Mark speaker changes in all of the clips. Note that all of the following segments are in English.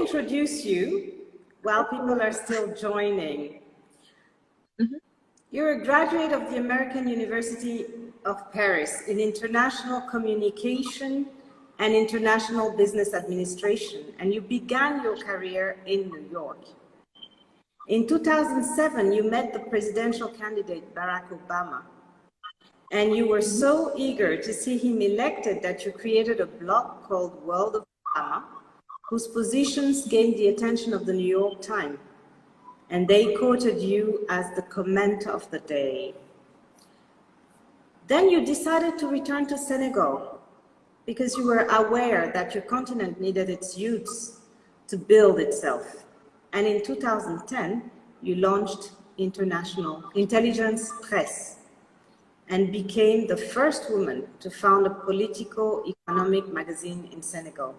Speaker 1: introduce you while people are still joining. You're a graduate of the American University of Paris in International Communication and International Business Administration, and you began your career in New York. In 2007, you met the presidential candidate Barack Obama, and you were so eager to see him elected that you created a blog called World of Obama, whose positions gained the attention of the New York Times, and they quoted you as the comment of the day. Then you decided to return to Senegal because you were aware that your continent needed its youths to build itself. And in 2010, you launched International Intelligence Press and became the first woman to found a politico-economic magazine in Senegal,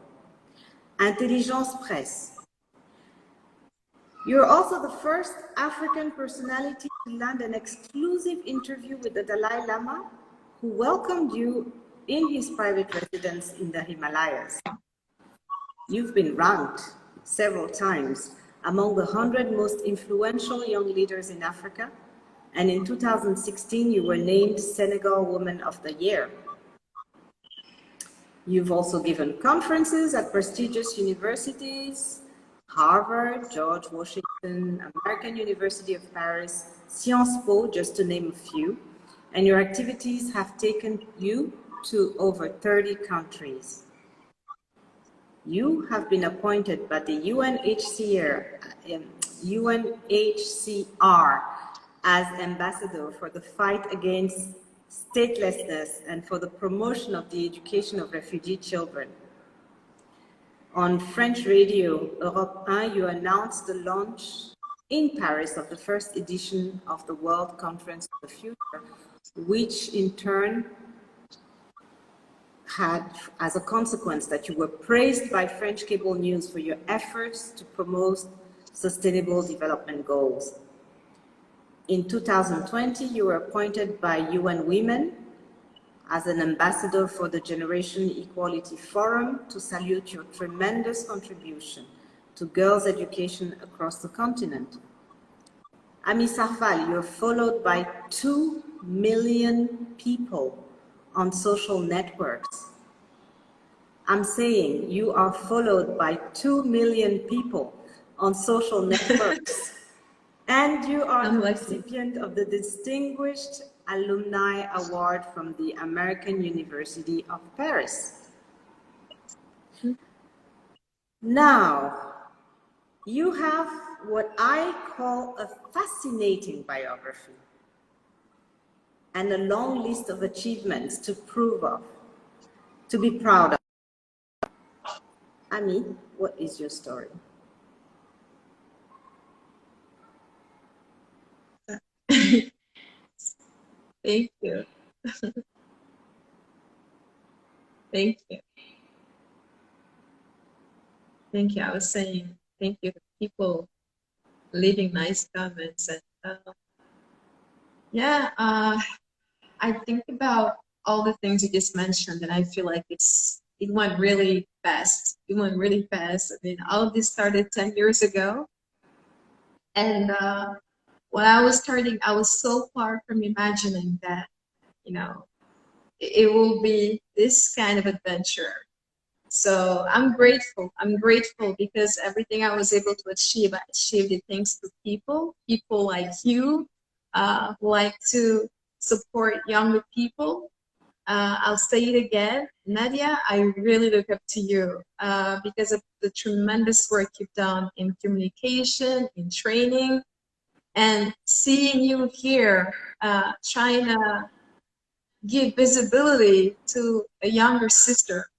Speaker 1: Intelligence Press. You're also the first African personality to land an exclusive interview with the Dalaï Lama, who welcomed you in his private residence in the Himalayas. You've been ranked several times among the 100 most influential young leaders in Africa, and in 2016 you were named Senegal Woman of the Year. You've also given conferences at prestigious universities, Harvard, George Washington, American University of Paris, Sciences Po, just to name a few, and your activities have taken you to over 30 countries. You have been appointed by the UNHCR as ambassador for the fight against statelessness and for the promotion of the education of refugee children. On French radio, Europe 1, you announced the launch in Paris of the first edition of the World Conference of the Future, which in turn had as a consequence that you were praised by French cable news for your efforts to promote sustainable development goals. In 2020, you were appointed by UN Women as an ambassador for the Generation Equality Forum to salute your tremendous contribution to girls' education across the continent. Ami Safal, you're followed by 2 million people on social networks. I'm saying you are followed by 2 million people on social networks. And you are the recipient of the Distinguished Alumni Award from the American University of Paris. Now, you have what I call a fascinating biography and a long list of achievements to prove of, to be proud of. Ami, what is your story?
Speaker 2: Thank you. Thank you. Thank you. I was saying thank you to people leaving nice comments. And I think about all the things you just mentioned, and I feel like it went really fast. It went really fast. I mean, all of this started 10 years ago. And when I was starting, I was so far from imagining that, you know, it will be this kind of adventure. So I'm grateful. I'm grateful because everything I was able to achieve, I achieved it thanks to people like you, who like to support younger people. I'll say it again, Nadia, I really look up to you because of the tremendous work you've done in communication, in training, and seeing you here trying to give visibility to a younger sister.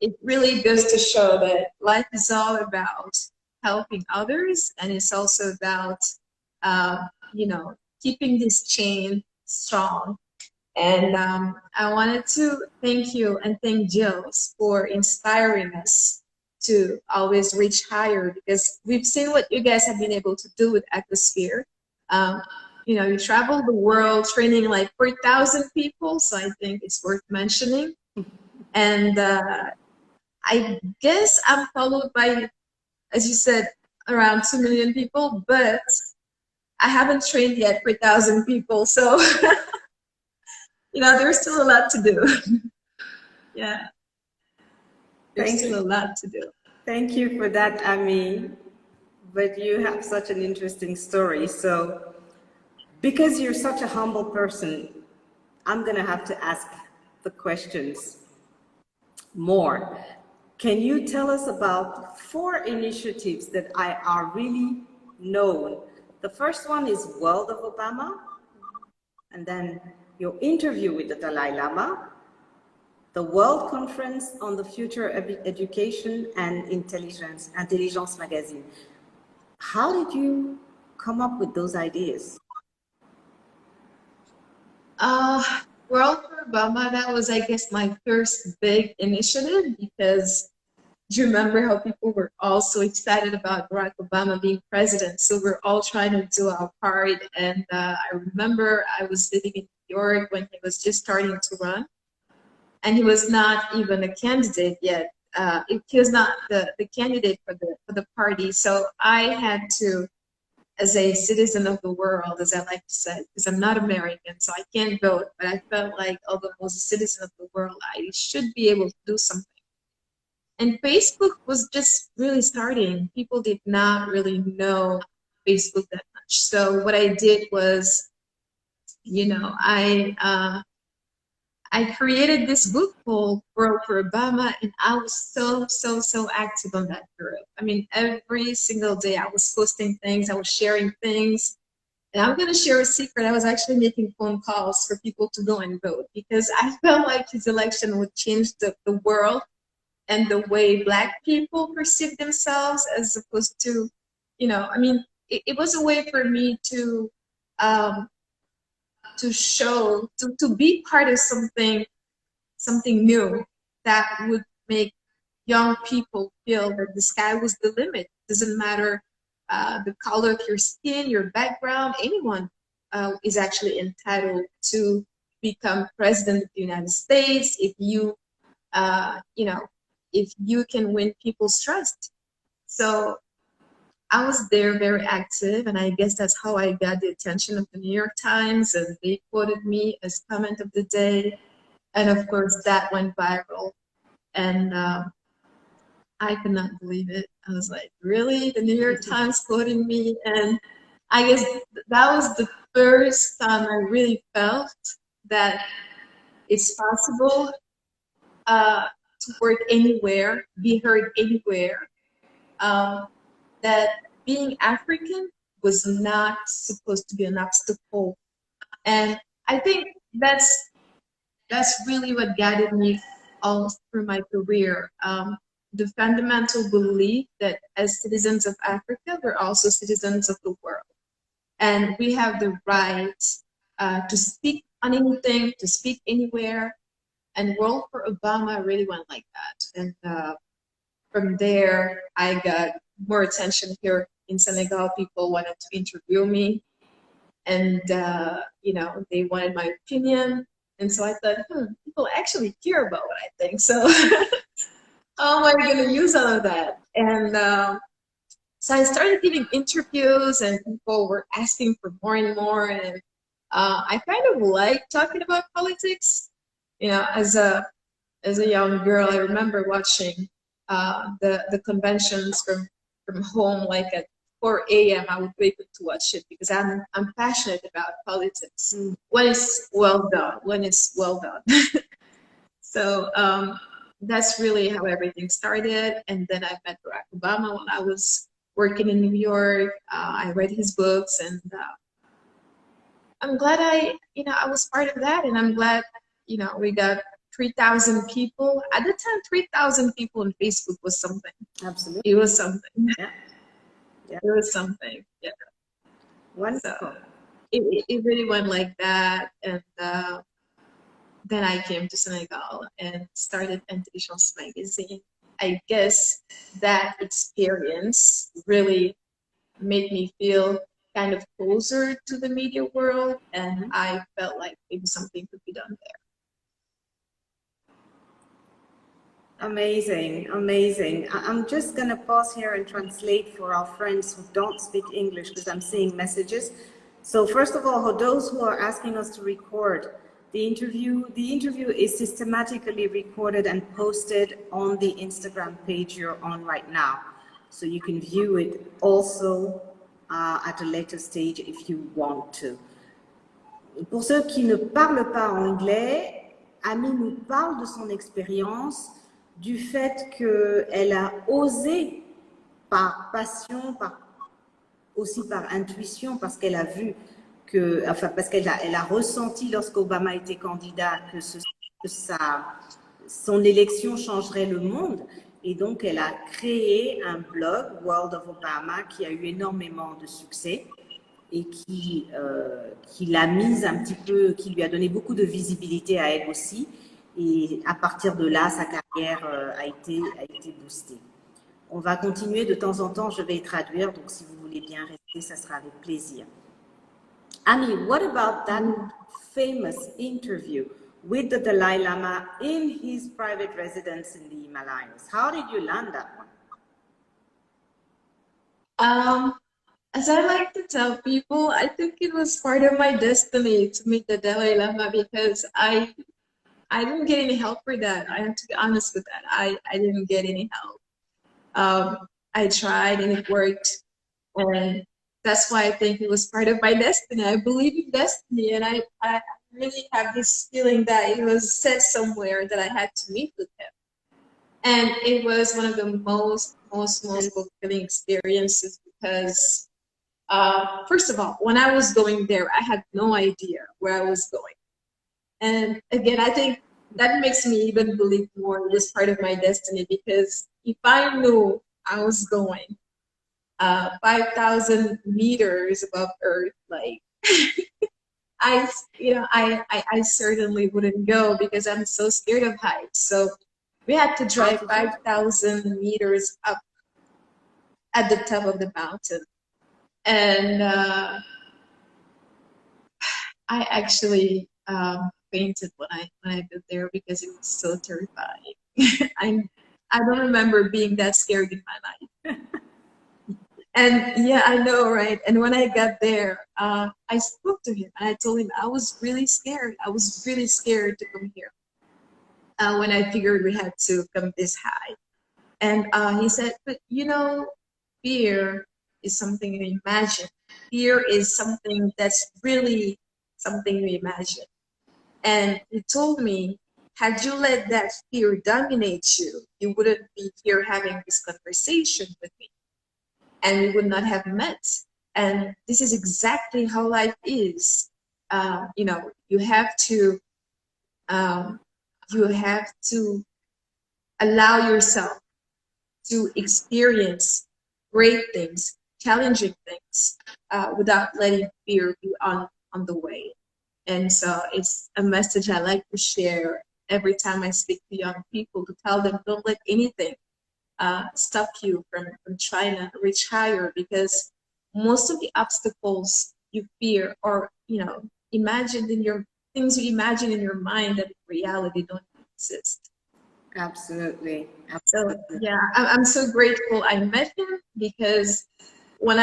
Speaker 2: It really goes to show that life is all about helping others, and it's also about, you know, keeping this chain strong. And I wanted to thank you and thank Jills for inspiring us to always reach higher, because we've seen what you guys have been able to do with Acosphere. You know, you travel the world training like 4,000 people, so I think it's worth mentioning. And I guess I'm followed by as you said, around 2 million people, but I haven't trained yet for 1,000 people. So, there's still a lot to do. Yeah. There's still a lot to do.
Speaker 1: Thank you for that, Ami. But you have such an interesting story. So, because you're such a humble person, I'm going to have to ask the questions more. Can you tell us about 4 initiatives that are really known? The first one is World of Obama, and then your interview with the Dalai Lama, the World Conference on the Future of Education and Intelligence magazine. How did you come up with those ideas?
Speaker 2: World for Obama, that was, I guess, my first big initiative, because do you remember how people were all so excited about Barack Obama being president? So we're all trying to do our part. And I remember I was living in New York when he was just starting to run. And he was not even a candidate yet. He was not the candidate for the party. So I had to, as a citizen of the world, as I like to say, because I'm not American, so I can't vote, but I felt like, although I was a citizen of the world, I should be able to do something. And Facebook was just really starting. People did not really know Facebook that much. So what I did was, I created this book called World for Obama, and I was so active on that group. I mean, every single day I was posting things, I was sharing things. And I'm going to share a secret. I was actually making phone calls for people to go and vote, because I felt like his election would change the world and the way Black people perceive themselves, as opposed to, it was a way for me to show, to be part of something new that would make young people feel that the sky was the limit. Doesn't matter the color of your skin, your background, anyone is actually entitled to become president of the United States if you, if you can win people's trust. So I was there very active, and I guess that's how I got the attention of the New York Times, and they quoted me as comment of the day. And of course, that went viral. And I could not believe it. I was like, really? The New York Times quoting me? And I guess that was the first time I really felt that it's possible to work anywhere, be heard anywhere. That being African was not supposed to be an obstacle. And I think that's really what guided me all through my career. The fundamental belief that as citizens of Africa, we're also citizens of the world. And we have the right to speak on anything, to speak anywhere. And World for Obama really went like that. And from there, I got more attention here in Senegal. People wanted to interview me, and they wanted my opinion. And so I thought, people actually care about what I think. So how am I going to use all of that? And so I started giving interviews, and people were asking for more and more. And I kind of like talking about politics. As a young girl, I remember watching the conventions from home, like at 4 a.m. I would wake up to watch it, because I'm passionate about politics. When it's well done. So that's really how everything started. And then I met Barack Obama when I was working in New York. I read his books, and I'm glad I was part of that. And I'm glad, we got 3,000 people. At the time, 3,000 people on Facebook was something.
Speaker 1: Absolutely.
Speaker 2: It was something.
Speaker 1: Yeah.
Speaker 2: It was something. Yeah.
Speaker 1: Wonderful.
Speaker 2: So it really went like that. And then I came to Senegal and started Anecdotes magazine. I guess that experience really made me feel kind of closer to the media world, and I felt like maybe something could be done there.
Speaker 1: Amazing, amazing. I'm just going to pause here and translate for our friends who don't speak English because I'm seeing messages. So first of all, for those who are asking us to record the interview is systematically recorded and posted on the Instagram page you're on right now. So you can view it also at a later stage if you want to. Pour ceux qui ne parlent pas anglais, Amy nous parle de son expérience, du fait qu'elle a osé par passion, aussi par intuition, parce qu'elle a vu parce qu'elle a ressenti lorsqu'Obama était candidat que son élection changerait le monde. Et donc, elle a créé un blog, World of Obama, qui a eu énormément de succès et qui l'a mise un petit peu, qui lui a donné beaucoup de visibilité à elle aussi. Et à partir de là, sa carrière a été boostée. On va continuer de temps en temps, je vais y traduire, donc si vous voulez bien rester, ça sera avec plaisir. Amy, what about that famous interview with the Dalai Lama in his private residence in the Himalayas? How did you land that one?
Speaker 2: As I like to tell people, I think it was part of my destiny to meet the Dalai Lama because I didn't get any help for that. I have to be honest with that. I didn't get any help. I tried and it worked, and that's why I think it was part of my destiny. I believe in destiny, and I really have this feeling that it was said somewhere that I had to meet with him. And it was one of the most fulfilling experiences because first of all, when I was going there, I had no idea where I was going. And again, I think that makes me even believe more it was part of my destiny because if I knew I was going 5,000 meters above Earth, like I certainly wouldn't go because I'm so scared of heights. So we had to drive 5,000 meters up at the top of the mountain. And I actually fainted when I got there because it was so terrifying. I don't remember being that scared in my life. And yeah, I know, right? And when I got there, I spoke to him and I told him I was really scared. I was really scared to come here when I figured we had to come this high. And he said, but you know, fear is something you imagine. Fear is something that's really something you imagine. And he told me, had you let that fear dominate you, you wouldn't be here having this conversation with me. And we would not have met. And this is exactly how life is. You know, you have to allow yourself to experience great things, challenging things, without letting fear be on the way. And so it's a message I like to share every time I speak to young people, to tell them don't let anything stop you from trying to reach higher, because most of the obstacles you fear are, you know, imagined in your things you imagine in your mind that in reality don't exist.
Speaker 1: Absolutely.
Speaker 2: So yeah, I'm so grateful I met him, because when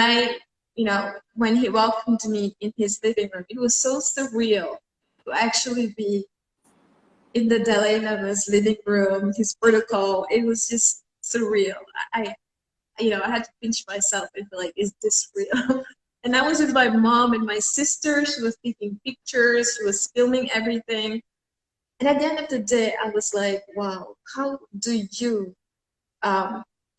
Speaker 2: when he welcomed me in his living room, it was so surreal to actually be in the Dalaï Lama's living room, his protocol. It was just surreal. I had to pinch myself and be like, is this real? And I was with my mom and my sister. She was taking pictures. She was filming everything. And at the end of the day, I was like, wow, how do you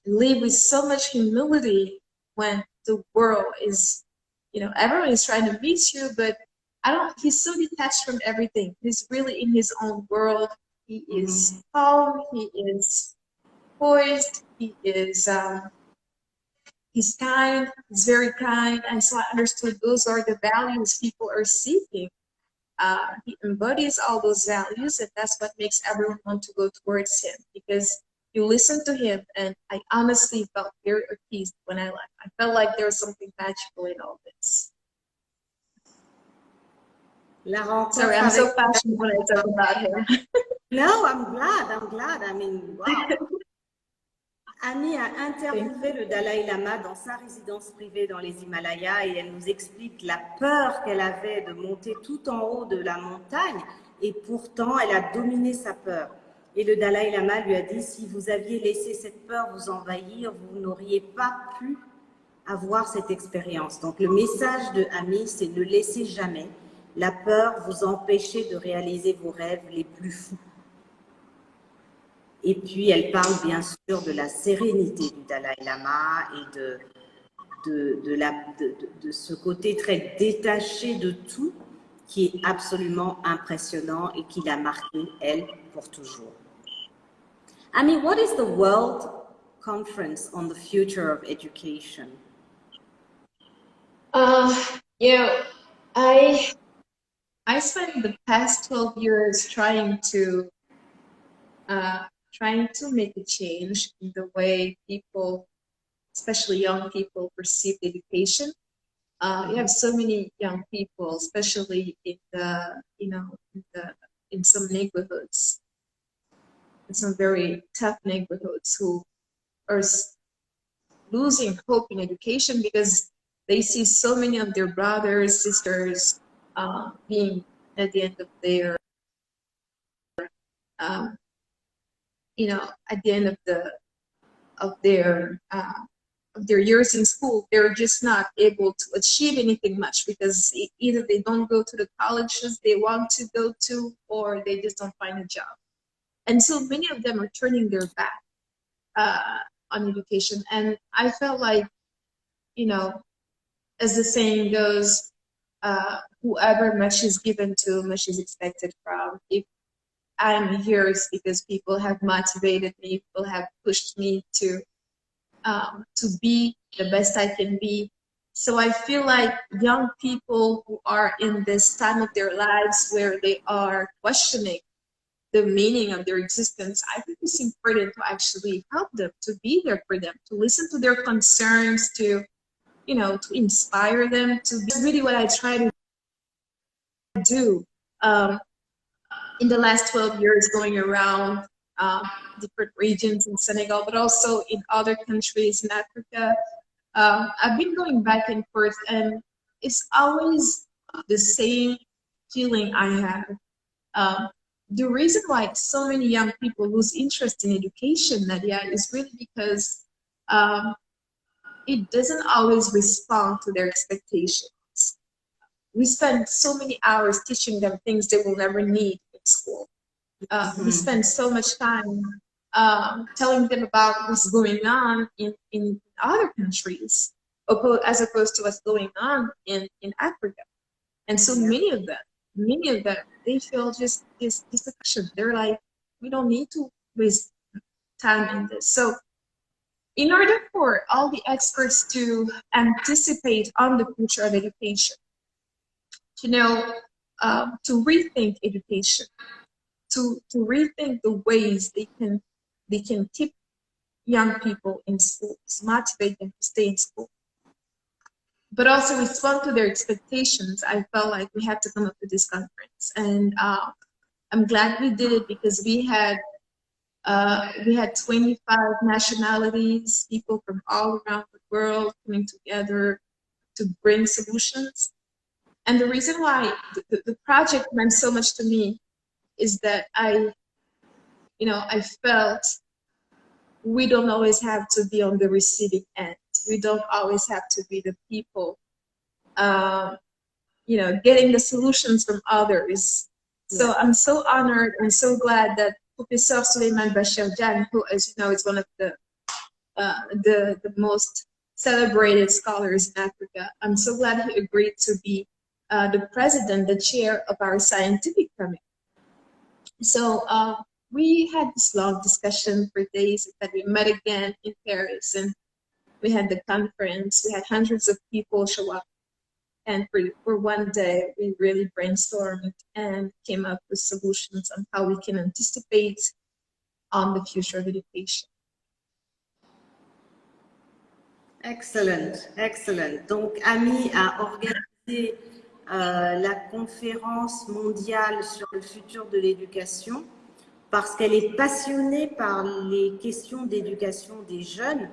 Speaker 2: live with so much humility when the world is, everyone is trying to meet you, but he's so detached from everything. He's really in his own world. He is calm, he is poised, he is, he's kind, he's very kind. And so I understood those are the values people are seeking. He embodies all those values, and that's what makes everyone want to go towards him, because you listen to him, and I honestly felt very appeased when I left. I felt like there was something magical in all this. Sorry, I'm so passionate when I talk about him.
Speaker 1: No, I'm glad. I mean, wow. Annie a interviewé le Dalaï Lama dans sa résidence privée dans les Himalayas et elle nous explique la peur qu'elle avait de monter tout en haut de la montagne et pourtant elle a dominé sa peur. Et le Dalaï Lama lui a dit, si vous aviez laissé cette peur vous envahir, vous n'auriez pas pu avoir cette expérience. Donc le message de Annie, c'est ne laissez jamais la peur vous empêcher de réaliser vos rêves les plus fous. Et puis, elle parle bien sûr de la sérénité du Dalaï Lama et de ce côté très détaché de tout qui est absolument impressionnant et qui l'a marqué, elle, pour toujours. Ami, what is the World Conference on the Future of Education?
Speaker 2: Yeah, I spent the past 12 years trying to make a change in the way people, especially young people, perceive education. You have so many young people, especially in the, in some neighborhoods, in some very tough neighborhoods, who are losing hope in education because they see so many of their brothers, sisters being at the end of their, at the end of their years in school, they're just not able to achieve anything much because either they don't go to the colleges they want to go to, or they just don't find a job. And so many of them are turning their back on education. And I felt like, as the saying goes, whoever much is given to, much is expected from. If I'm here, it's because people have motivated me, people have pushed me to be the best I can be. So I feel like young people who are in this time of their lives where they are questioning the meaning of their existence, I think it's important to actually help them, to be there for them, to listen to their concerns, to inspire them. To be really what I try to do in the last 12 years, going around different regions in Senegal, but also in other countries in Africa. I've been going back and forth, and it's always the same feeling I have. The reason why so many young people lose interest in education, Nadia, is really because it doesn't always respond to their expectations. We spend so many hours teaching them things they will never need in school. We spend so much time telling them about what's going on in other countries, as opposed to what's going on in Africa. And so many of them, they feel just dissatisfaction. They're like, we don't need to waste time in this. So in order for all the experts to anticipate on the future of education, to rethink education, to rethink the ways they can keep young people in schools, motivate them to stay in school, but also respond to their expectations, I felt like we had to come up with this conference. And I'm glad we did it because we had 25 nationalities, people from all around the world coming together to bring solutions. And the reason why the project meant so much to me is that I felt we don't always have to be on the receiving end. We don't always have to be the people, getting the solutions from others. Yeah. So I'm so honored and so glad that Professor Suleiman Bashir Jan, who, as you know, is one of the most celebrated scholars in Africa, I'm so glad he agreed to be the president, the chair of our scientific committee. So we had this long discussion for days, that we met again in Paris, and we had the conference. We had hundreds of people show up, and for one day we really brainstormed and came up with solutions on how we can anticipate on the future of education.
Speaker 1: Excellent, excellent. Donc, Ami a organisé la conférence mondiale sur le futur de l'éducation parce qu'elle est passionnée par les questions d'éducation des jeunes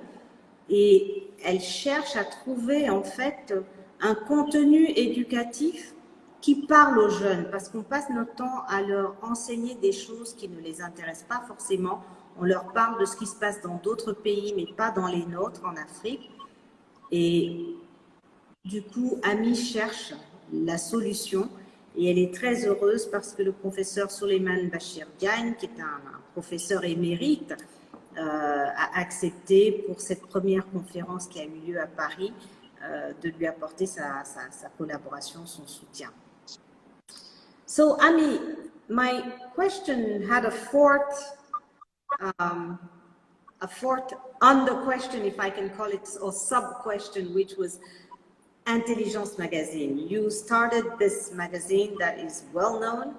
Speaker 1: et elle cherche à trouver en fait un contenu éducatif qui parle aux jeunes, parce qu'on passe notre temps à leur enseigner des choses qui ne les intéressent pas forcément. On leur parle de ce qui se passe dans d'autres pays, mais pas dans les nôtres, en Afrique. Et du coup, Ami cherche la solution et elle est très heureuse parce que le professeur Souleymane Bachir Diagne, qui est un professeur émérite, a accepté pour cette première conférence qui a eu lieu à Paris de lui apporter sa collaboration, son soutien. So, Ami, my question had a fourth under question, if I can call it, or sub-question, which was Intelligence Magazine. You started this magazine that is well known.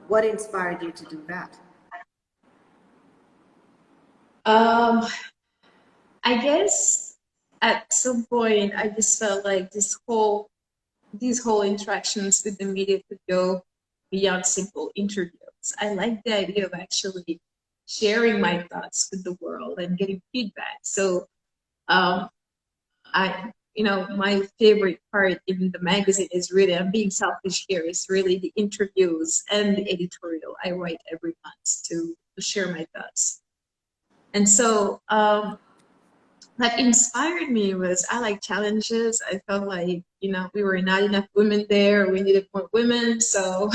Speaker 1: What inspired you to do that?
Speaker 2: I guess at some point I just felt like these whole interactions with the media could go beyond simple interviews. I like the idea of actually sharing my thoughts with the world and getting feedback. So my favorite part in the magazine is really, I'm being selfish here, is really the interviews and the editorial I write every month to share my thoughts. And so what inspired me was I like challenges. I felt like, we were not enough women there. We needed more women. So,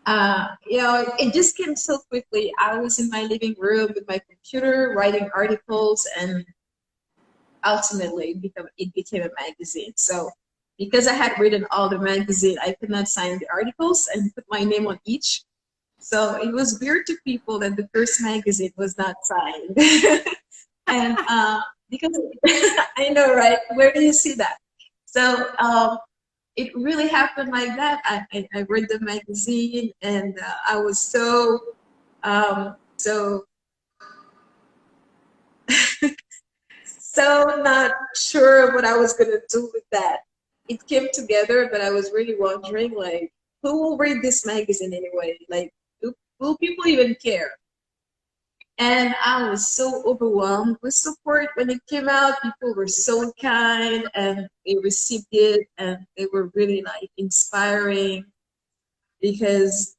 Speaker 2: it just came so quickly. I was in my living room with my computer writing articles, and ultimately it became a magazine. So because I had written all the magazine, I could not sign the articles and put my name on each. So it was weird to people that the first magazine was not signed. And because I know, right? Where do you see that? So it really happened like that. I read the magazine, and I was so not sure what I was gonna do with that. It came together, but I was really wondering, like, who will read this magazine anyway? Like, will people even care? And I was so overwhelmed with support when it came out. People were so kind, and they received it, and they were really like inspiring, because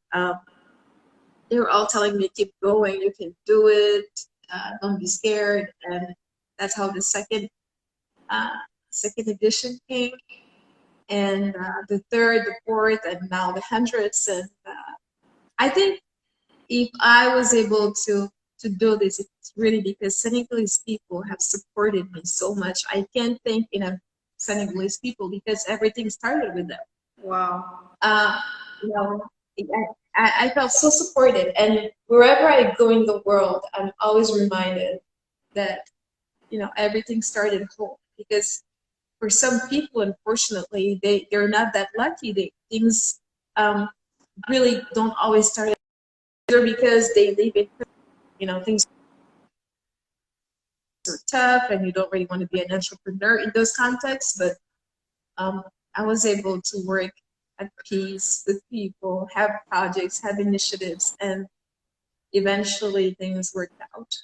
Speaker 2: they were all telling me, keep going, you can do it, don't be scared. And that's how the second edition came, and the third, the fourth, and now the hundreds. And I think if I was able to do this, it's really because Senegalese people have supported me so much. I can't thank enough Senegalese people, because everything started with them.
Speaker 1: Wow.
Speaker 2: I felt so supported, and wherever I go in the world, I'm always reminded that everything started at home. Because for some people, unfortunately, they're not that lucky. Things really don't always start, either because they live in things are tough and you don't really want to be an entrepreneur in those contexts. But I was able to work at peace with people, have projects, have initiatives, and eventually things worked out.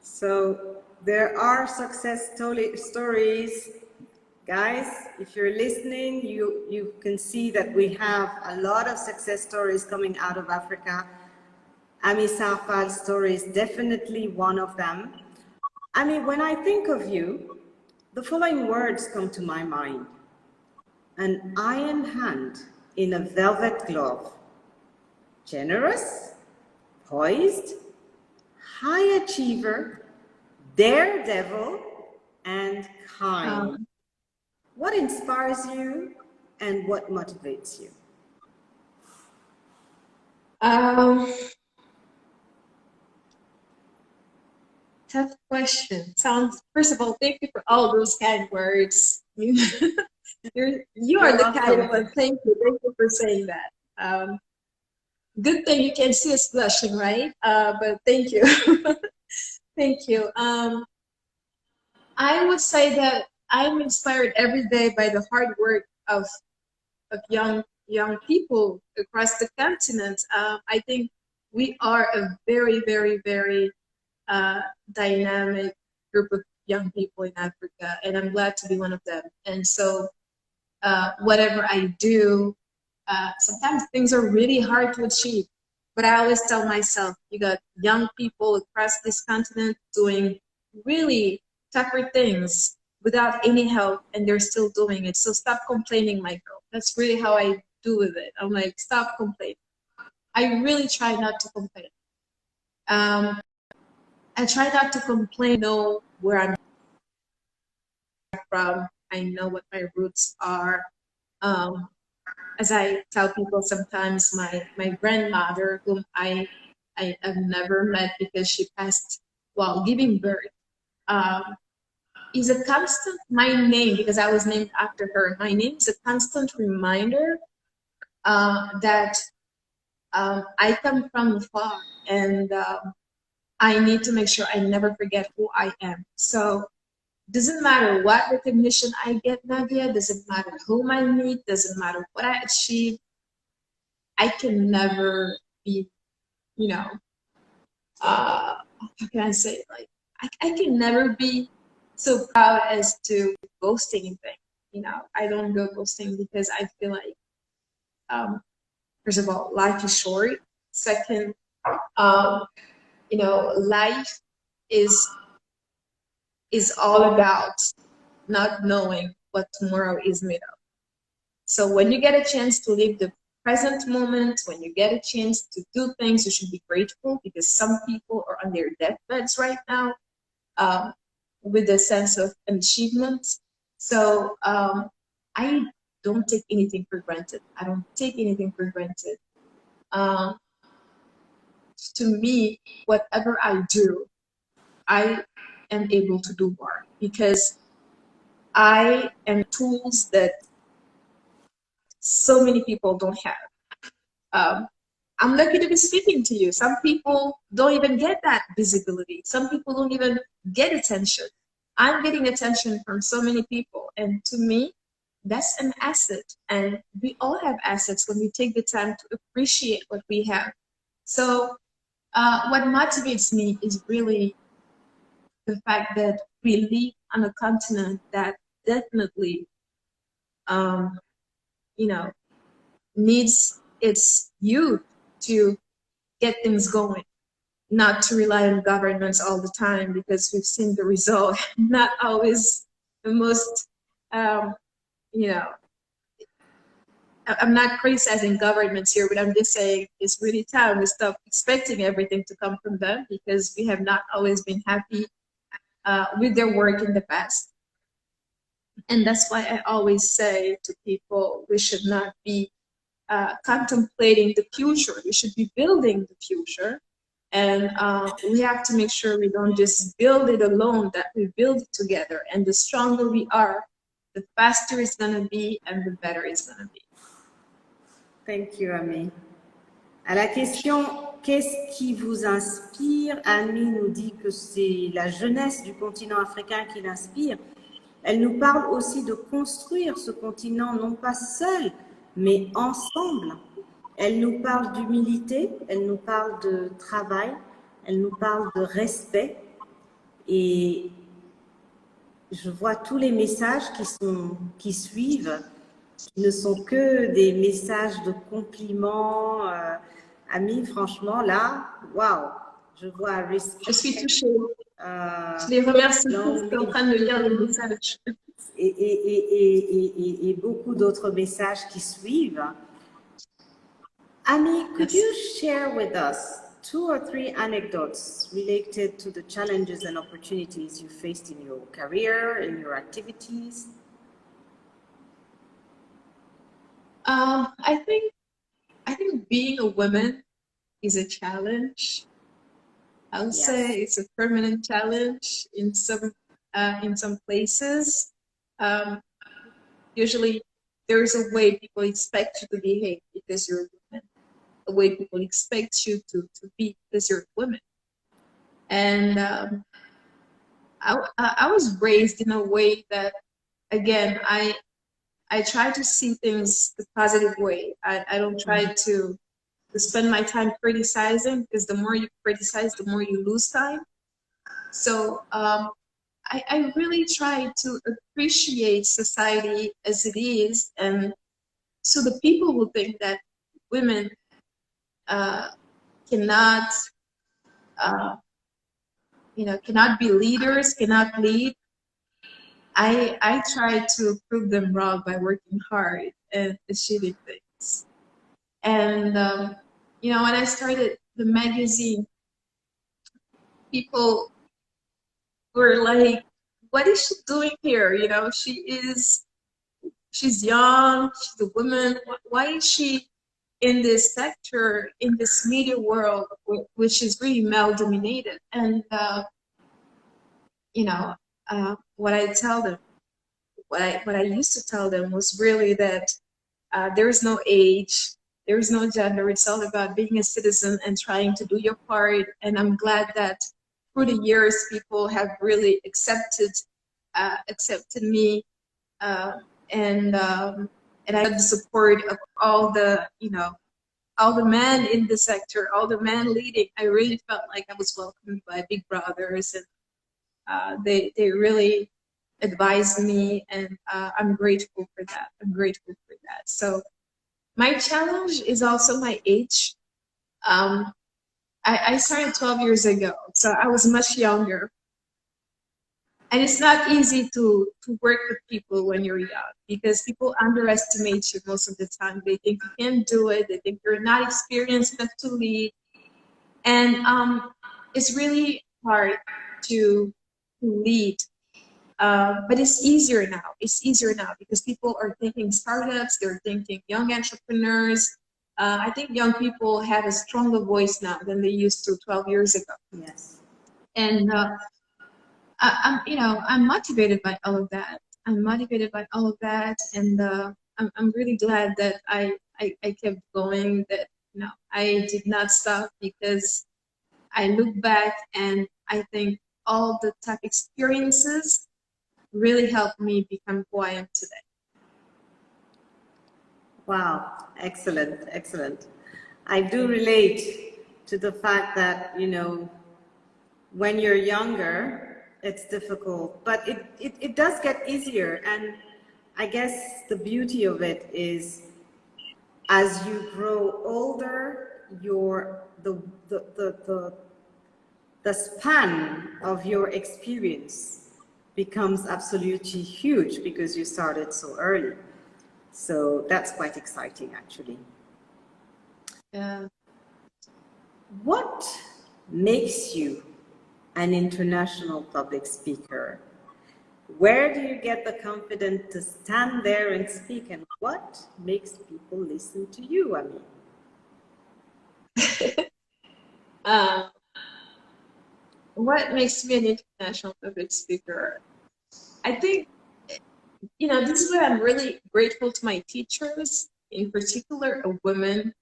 Speaker 1: So there are success stories. Guys, if you're listening, you can see that we have a lot of success stories coming out of Africa. Ami Sarr's story is definitely one of them. Ami, when I think of you, the following words come to my mind. An iron hand in a velvet glove. Generous, poised, high achiever, daredevil, and kind. What inspires you and what motivates you?
Speaker 2: Tough question. First of all, thank you for all those kind words. You are the kind one. Thank you for saying that. Good thing you can see us blushing, right? But thank you. Thank you. I would say that I'm inspired every day by the hard work of young young people across the continent. I think we are a very, very, very dynamic group of young people in Africa, and I'm glad to be one of them. And so whatever I do, sometimes things are really hard to achieve. But I always tell myself, you got young people across this continent doing really tougher things without any help, and they're still doing it. So stop complaining, my girl. That's really how I do with it. I'm like, stop complaining. I really try not to complain. I try not to complain, know where I'm from. I know what my roots are. As I tell people sometimes, my grandmother, whom I have never met because she passed while giving birth, is a constant, my name, because I was named after her, my name is a constant reminder that I come from afar, and I need to make sure I never forget who I am. So doesn't matter what recognition I get, Nadia, doesn't matter whom I meet, doesn't matter what I achieve, I can never be, you know, how can I say it? Like, I can never be so proud as to boast anything. You know, I don't go boasting because I feel like, first of all, life is short. Second, you know, life is all about not knowing what tomorrow is made of. So when you get a chance to live the present moment, when you get a chance to do things, you should be grateful, because some people are on their deathbeds right now with a sense of achievement. So I don't take anything for granted. I don't take anything for granted. To me, whatever I do, I am able to do more, because I am tools that so many people don't have. I'm lucky to be speaking to you. Some people don't even get that visibility. Some people don't even get attention. I'm getting attention from so many people. And to me, that's an asset. And we all have assets when we take the time to appreciate what we have. So what motivates me is really the fact that we live on a continent that definitely, you know, needs its youth to get things going, not to rely on governments all the time, because we've seen the result. Not always the most, you know, I'm not criticizing governments here, but I'm just saying it's really time we stop expecting everything to come from them, because we have not always been happy with their work in the past. And that's why I always say to people, we should not be contemplating the future. We should be building the future. And we have to make sure we don't just build it alone, that we build it together. And the stronger we are, the faster it's going to be and the better it's going to be.
Speaker 1: Thank you, Ami. À la question « Qu'est-ce qui vous inspire ?» Ami nous dit que c'est la jeunesse du continent africain qui l'inspire. Elle nous parle aussi de construire ce continent, non pas seul, mais ensemble. Elle nous parle d'humilité, elle nous parle de travail, elle nous parle de respect. Et je vois tous les messages qui suivent, qui ne sont que des messages de compliments. Ami, franchement, là, waouh, je vois respect.
Speaker 2: Je suis touchée. Je les remercie tous qui sont en train de lire les messages.
Speaker 1: Et beaucoup d'autres messages qui suivent. Ami, could you share with us 2 or 3 anecdotes related to the challenges and opportunities you faced in your career, in your activities?
Speaker 2: I think being a woman is a challenge. I would say it's a permanent challenge in some places. Usually there's a way people expect you to behave because you're a woman, a way people expect you to be because you're a woman. And I was raised in a way that, again, I try to see things the positive way. I don't try to spend my time criticizing, because the more you criticize, the more you lose time. So I really try to appreciate society as it is, and so the people who think that women cannot, cannot be leaders, cannot lead, I try to prove them wrong by working hard and achieving things. And when I started the magazine, people were like, "What is she doing here? She's young, she's a woman. Why is she in this sector, in this media world, which is really male dominated?" And what I tell them, what I used to tell them was really that there is no age, there is no gender. It's all about being a citizen and trying to do your part. And I'm glad that through the years, people have really accepted me, and I had the support of all the men in the sector, all the men leading. I really felt like I was welcomed by big brothers, and they really advised me, and I'm grateful for that. So my challenge is also my age. I started 12 years ago, so I was much younger. And it's not easy to work with people when you're young, because people underestimate you most of the time. They think you can't do it. They think you're not experienced enough to lead. And it's really hard to lead. But it's easier now. Because people are thinking startups, they're thinking young entrepreneurs. I think young people have a stronger voice now than they used to 12 years ago.
Speaker 1: Yes.
Speaker 2: And I'm motivated by all of that. And I'm really glad that I kept going. That I did not stop, because I look back and I think all the tough experiences really helped me become who I am today.
Speaker 1: Wow, excellent. I do relate to the fact that, when you're younger, it's difficult, but it does get easier. And I guess the beauty of it is, as you grow older, the span of your experience becomes absolutely huge, because you started so early. So that's quite exciting, actually.
Speaker 2: Yeah.
Speaker 1: What makes you an international public speaker? Where do you get the confidence to stand there and speak, and what makes people listen to you, Ami?
Speaker 2: What makes me an international public speaker? I think, this is where I'm really grateful to my teachers, in particular a woman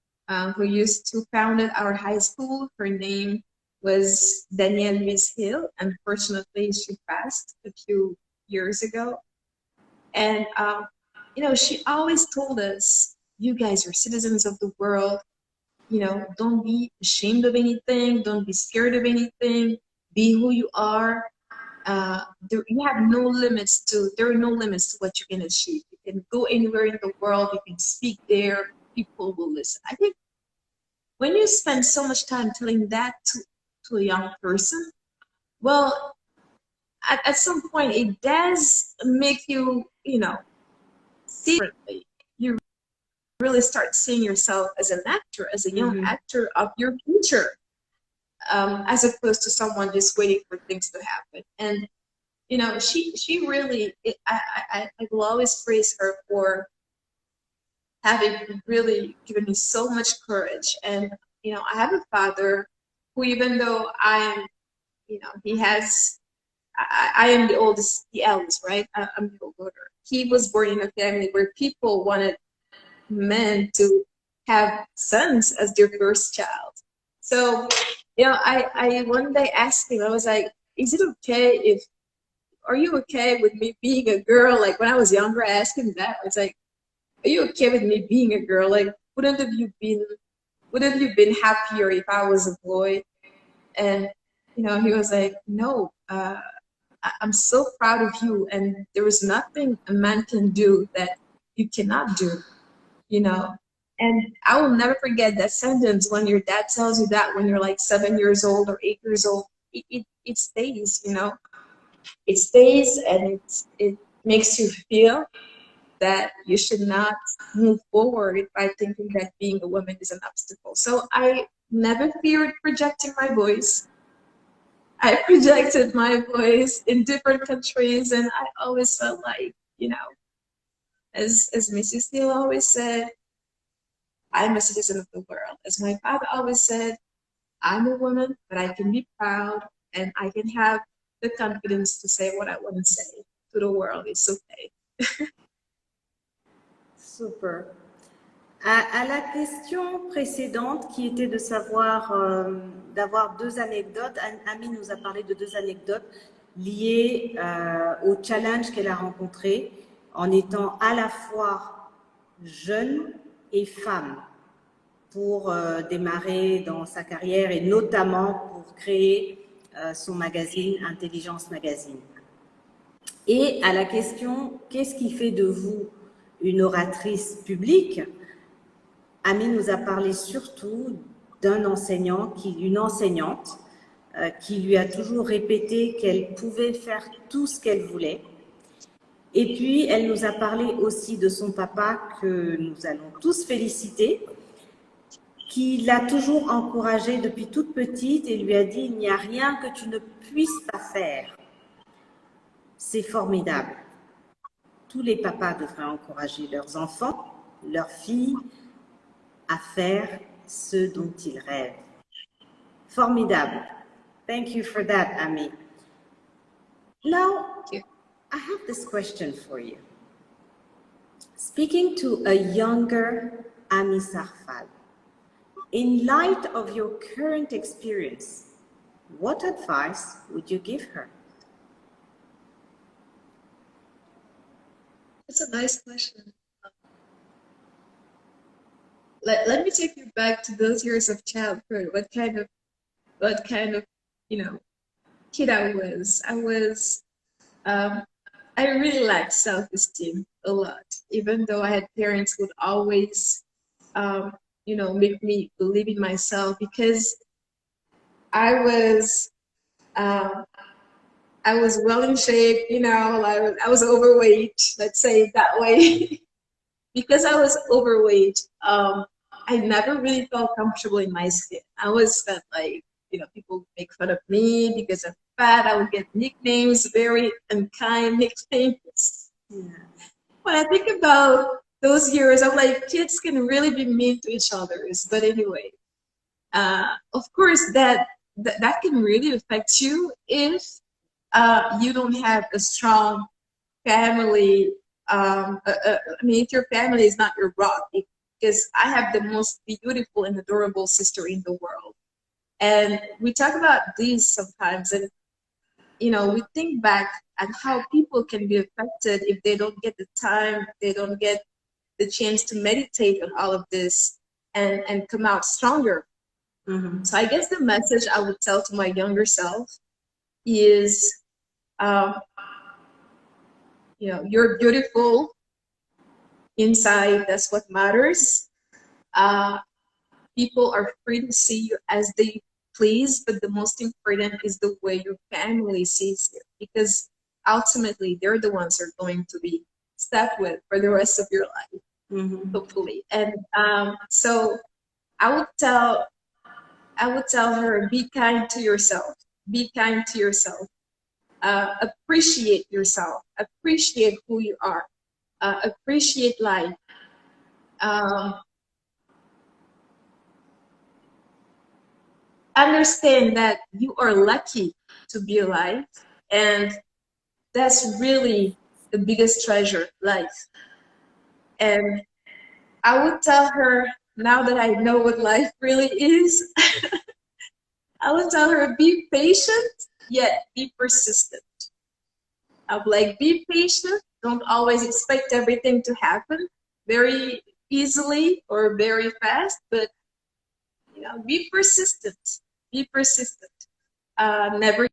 Speaker 2: who used to founded our high school. Her name was Danielle Louise Hill. Unfortunately, she passed a few years ago. And, she always told us, "You guys are citizens of the world. Don't be ashamed of anything. Don't be scared of anything. Be who you are. There are no limits to what you can achieve. You can go anywhere in the world. You can speak there. People will listen." I think when you spend so much time telling that to a young person, well, at some point it does make you, see differently. You really start seeing yourself as an actor, as a young actor of your future, as opposed to someone just waiting for things to happen. And she really, I will always praise her for having really given me so much courage. And I have a father who, even though I am, he has, I am the oldest, the eldest, right? I'm the older. He was born in a family where people wanted men to have sons as their first child. So, I one day asked him, I was like, are you okay with me being a girl? Like when I was younger, I asked him that. I was like, are you okay with me being a girl? Like, wouldn't you been happier if I was a boy? And, he was like, no, I'm so proud of you. And there is nothing a man can do that you cannot do, you know. And I will never forget that sentence when your dad tells you that when you're like 7 years old or 8 years old. It stays, It stays, and it makes you feel that you should not move forward by thinking that being a woman is an obstacle. So I never feared projecting my voice. I projected my voice in different countries, and I always felt like, as Mrs. Steele always said, I'm a citizen of the world. As my father always said, I'm a woman, but I can be proud and I can have the confidence to say what I want to say to the world. It's okay.
Speaker 1: Super. À la question précédente qui était de savoir, d'avoir deux anecdotes, Amy nous a parlé de deux anecdotes liées au challenge qu'elle a rencontré en étant à la fois jeune et femme pour démarrer dans sa carrière et notamment pour créer son magazine Intelligence Magazine. Et à la question « Qu'est-ce qui fait de vous une oratrice publique ?» Amy nous a parlé surtout d'une enseignante qui lui a toujours répété qu'elle pouvait faire tout ce qu'elle voulait. Et puis, elle nous a parlé aussi de son papa que nous allons tous féliciter, qui l'a toujours encouragée depuis toute petite et lui a dit « Il n'y a rien que tu ne puisses pas faire. » C'est formidable. Tous les papas devraient encourager leurs enfants, leurs filles, à faire ce dont ils rêvent. Formidable. Thank you for that, Amy. Now, I have this question for you. Speaking to a younger Amy Sarfal, in light of your current experience, what advice would you give her?
Speaker 2: That's a nice question. Let me take you back to those years of childhood. What kind of kid I was. I really lacked self-esteem a lot, even though I had parents who would always, make me believe in myself, because I was well in shape, I was overweight, let's say it that way. Because I was overweight, I never really felt comfortable in my skin. I always felt like, people make fun of me because I'm fat. I would get nicknames, very unkind nicknames. Yeah. When I think about those years, I'm like, kids can really be mean to each other. But anyway, of course, that can really affect you if you don't have a strong family. If your family is not your rock, because I have the most beautiful and adorable sister in the world. And we talk about these sometimes, and we think back at how people can be affected if they don't get the time, they don't get the chance to meditate on all of this and come out stronger. Mm-hmm. So I guess the message I would tell to my younger self is, you're beautiful inside. That's what matters. People are free to see you as they please, but the most important is the way your family sees you, because ultimately they're the ones who are going to be stuck with for the rest of your life, mm-hmm. hopefully. And so I would tell her, be kind to yourself. Be kind to yourself. Appreciate yourself. Appreciate who you are. Appreciate life. Understand that you are lucky to be alive, and that's really the biggest treasure, life. And I would tell her, now that I know what life really is, I would tell her, be patient, yet be persistent. I'm like, be patient, don't always expect everything to happen, very easily or very fast, but be persistent. Be persistent. Never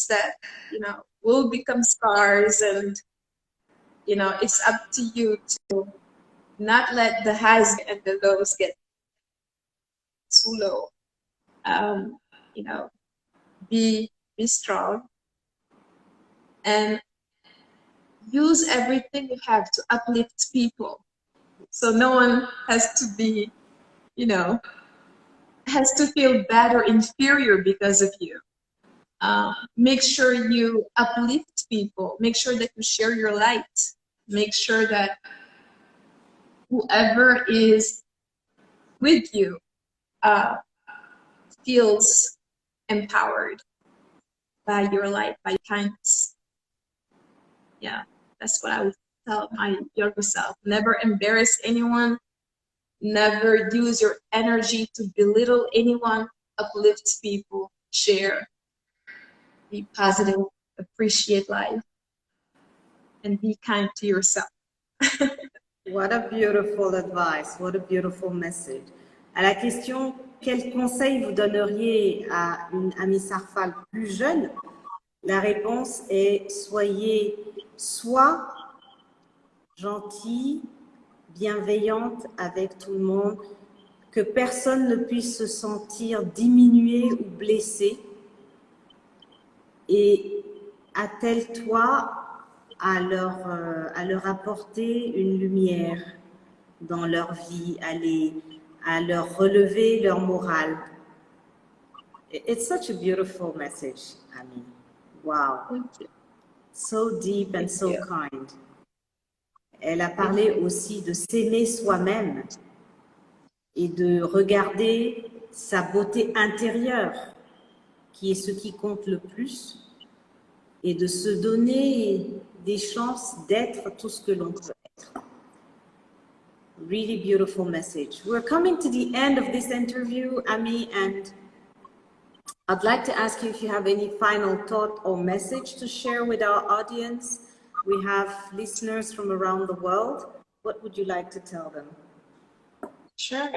Speaker 2: that will become stars, and it's up to you to not let the highs and the lows get too low. Um, you know, be strong and use everything you have to uplift people. So no one has to be, has to feel bad or inferior because of you. Make sure you uplift people. Make sure that you share your light. Make sure that whoever is with you feels empowered by your light, by your kindness. Yeah, that's what I would tell my younger self. Never embarrass anyone. Never use your energy to belittle anyone. Uplift people. Share. Be positive. Appreciate life. And be kind to yourself.
Speaker 1: What a beautiful advice. What a beautiful message. À la question, quel conseil vous donneriez à une amie Sarfal plus jeune? La réponse est soyez soit gentille, bienveillante avec tout le monde, que personne ne puisse se sentir diminué ou blessé, et attelle-toi à leur apporter une lumière dans leur vie, à leur relever leur morale. It's such a beautiful message, Ami. Wow. So deep and so kind. Elle a parlé aussi de s'aimer soi-même et de regarder sa beauté intérieure, qui est ce qui compte le plus, et de se donner des chances d'être tout ce que l'on peut être. Really beautiful message. We're coming to the end of this interview, Ami, and I'd like to ask you if you have any final thought or message to share with our audience. We have listeners from around the world. What would you like to tell them?
Speaker 2: Sure.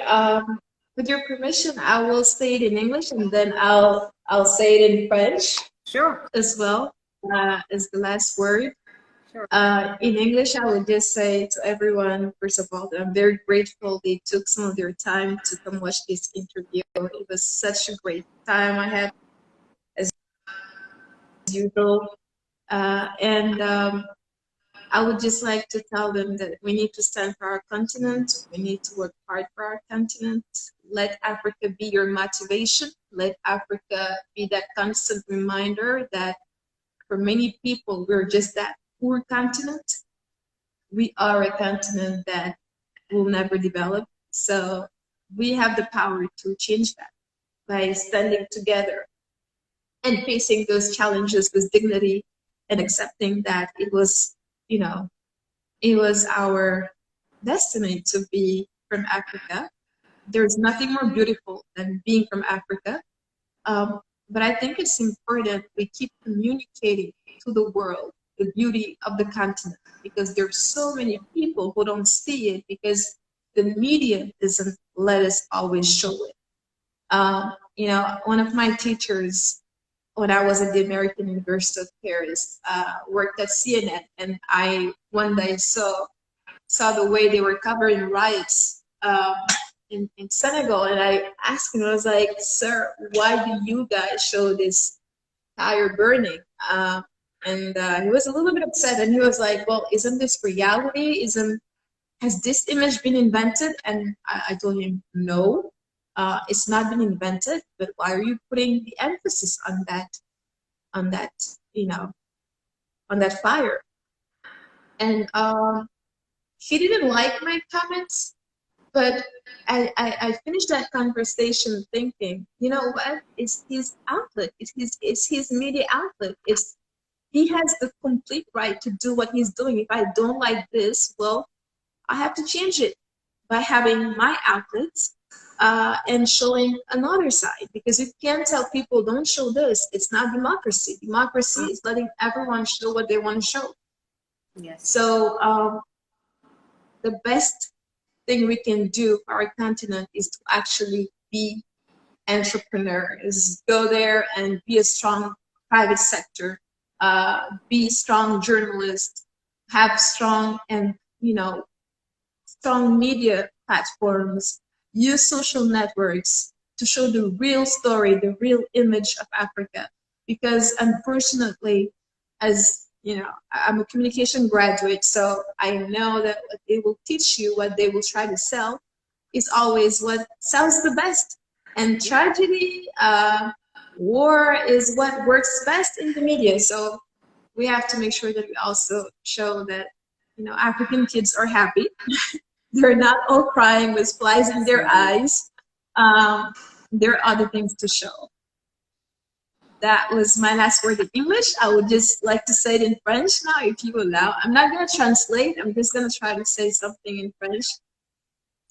Speaker 2: With your permission, I will say it in English, and then I'll say it in French.
Speaker 1: Sure.
Speaker 2: As well as the last word.
Speaker 1: Sure.
Speaker 2: In English, I would just say to everyone, first of all, that I'm very grateful they took some of their time to come watch this interview. It was such a great time I had, as usual. I would just like to tell them that we need to stand for our continent. We need to work hard for our continent. Let Africa be your motivation. Let Africa be that constant reminder that for many people, we're just that poor continent. We are a continent that will never develop. So we have the power to change that by standing together and facing those challenges with dignity and accepting that it was, it was our destiny to be from Africa. There's nothing more beautiful than being from Africa. But I think it's important we keep communicating to the world the beauty of the continent, because there's so many people who don't see it because the media doesn't let us always show it. One of my teachers, when I was at the American University of Paris, worked at CNN, and I one day saw the way they were covering riots in Senegal, and I asked him, I was like, "Sir, why do you guys show this tire burning?" And he was a little bit upset, and he was like, "Well, isn't this reality? Has this image been invented?" And I told him, "No, it's not been invented. But why are you putting the emphasis on that, on that fire?" And he didn't like my comments. But I finished that conversation thinking, you know what? It's his outlet. It's his media outlet. He has the complete right to do what he's doing. If I don't like this, well, I have to change it by having my outlets and showing another side, because you can't tell people don't show this. It's not democracy. Democracy is letting everyone show what they want to show.
Speaker 1: Yes.
Speaker 2: So the best thing we can do for our continent is to actually be entrepreneurs, go there and be a strong private sector, be strong journalists, have strong and strong media platforms, use social networks to show the real story, the real image of Africa. Because unfortunately, as you know, I'm a communication graduate, so I know that what they will teach you, what they will try to sell, is always what sells the best. And tragedy, war is what works best in the media. So we have to make sure that we also show that African kids are happy. They're not all crying with flies in their eyes. There are other things to show. That was my last word in English. I would just like to say it in French now, if you allow. I'm not going to translate. I'm just going to try to say something in French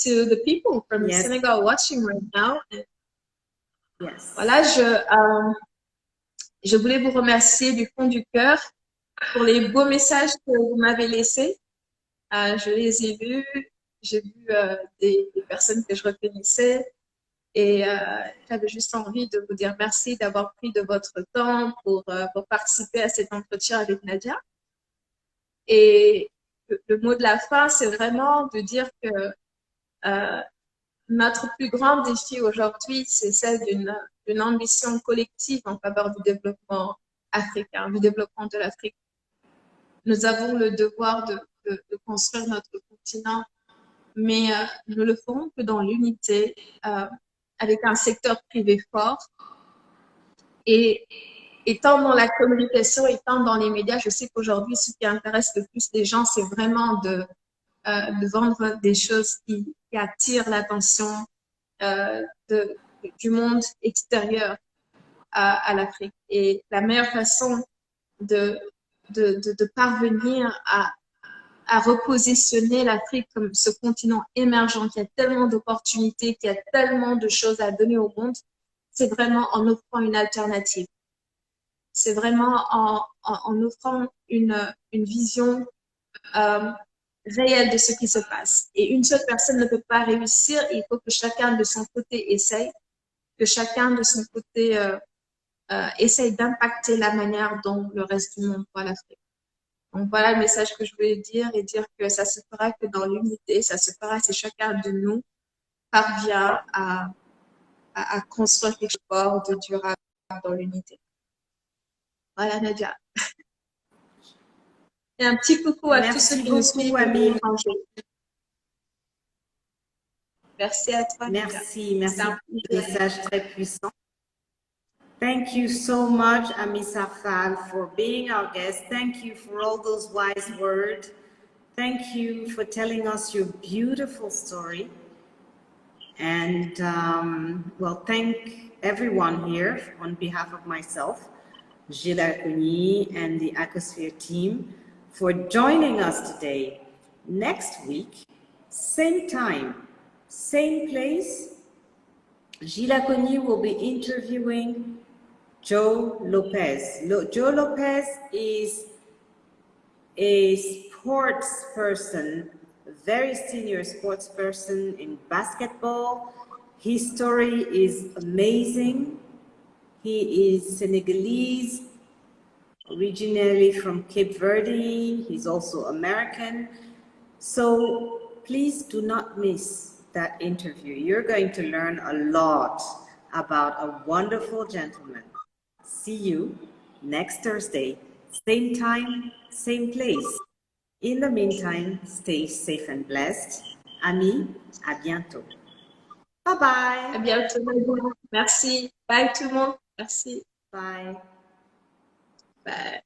Speaker 2: to the people from Senegal watching right now.
Speaker 1: Yes.
Speaker 2: Voilà, je voulais vous remercier du fond du cœur pour les beaux messages que vous m'avez laissés. Je les ai vus. J'ai vu des personnes que je reconnaissais. Et j'avais juste envie de vous dire merci d'avoir pris de votre temps pour participer à cet entretien avec Nadia. Et le mot de la fin, c'est vraiment de dire que notre plus grand défi aujourd'hui, c'est celle d'une ambition collective en faveur du développement africain, du développement de l'Afrique. Nous avons le devoir de construire notre continent, mais nous ne le ferons que dans l'unité, avec un secteur privé fort. Et étant dans la communication, étant dans les médias, je sais qu'aujourd'hui, ce qui intéresse le plus les gens, c'est vraiment de vendre des choses qui attirent l'attention du monde extérieur à l'Afrique. Et la meilleure façon de parvenir à repositionner l'Afrique comme ce continent émergent qui a tellement d'opportunités, qui a tellement de choses à donner au monde, c'est vraiment en offrant une alternative. C'est vraiment en offrant une vision réelle de ce qui se passe. Et une seule personne ne peut pas réussir. Il faut que chacun de son côté essaye, que chacun de son côté essaye d'impacter la manière dont le reste du monde voit l'Afrique. Donc voilà le message que je voulais dire, et dire que ça se fera que dans l'unité, ça se fera si chacun de nous parvient à construire quelque chose de durable dans l'unité. Voilà Nadia. Et un petit coucou à tous ceux qui nous suivent à l'étranger. Merci à toi.
Speaker 1: Merci, merci pour ce message très puissant. Thank you so much, Ami Sarr, for being our guest. Thank you for all those wise words. Thank you for telling us your beautiful story. And, well, thank everyone here on behalf of myself, Gilles Arconi, and the Acosphere team for joining us today. Next week, same time, same place, Gilles Arconi will be interviewing Joe Lopez. Joe Lopez is a sports person, a very senior sports person in basketball. His story is amazing. He is Senegalese, originally from Cape Verde. He's also American. So please do not miss that interview. You're going to learn a lot about a wonderful gentleman. See you next Thursday, same time, same place. In the meantime, stay safe and blessed. Ami, à bientôt. Bye bye.
Speaker 2: À bientôt. Merci. Bye tout le monde. Merci.
Speaker 1: Bye.
Speaker 2: Bye.